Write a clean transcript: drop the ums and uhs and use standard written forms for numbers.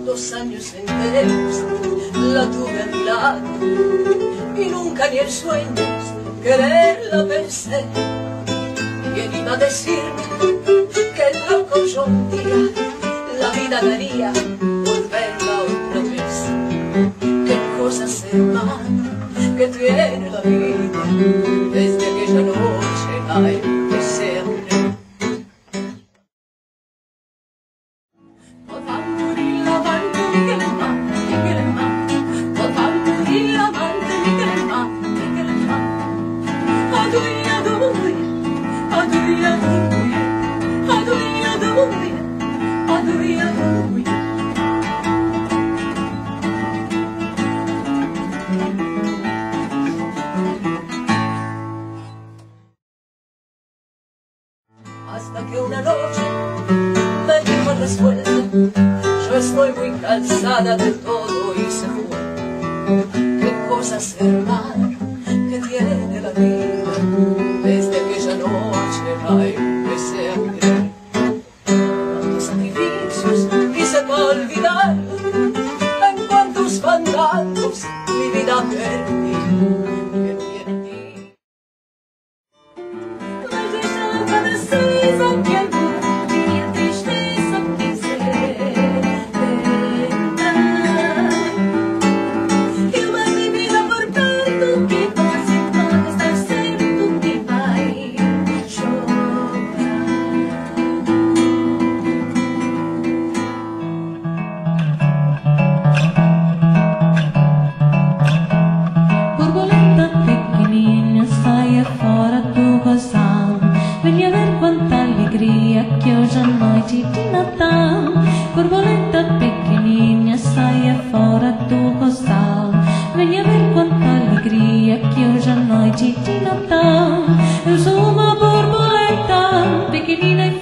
2 años enteros la tuve a mi lado y nunca ni en sueños quererla pensé. ¿Quién iba a decirme que loco yo un día la vida daría por verla otra vez? Qué cosas, hermano, que tiene la vida desde aquella noche, ay, que se abre. Hasta que una noche me dijo resuelta: yo estoy muy cansada de todo y se fue. Qué cosas, hermano, que tiene la vida desde aquella noche, ay, que se abre. Cuántos sacrificios hice para olvidar, en cuántos fandandos mi vida perdí. Venha ver quanta alegria que hoje à noite de Natal. Borboleta pequenininha, saia fora do rosal. Venha ver quanta alegria que hoje à noite de Natal. Eu sou uma borboleta pequenina e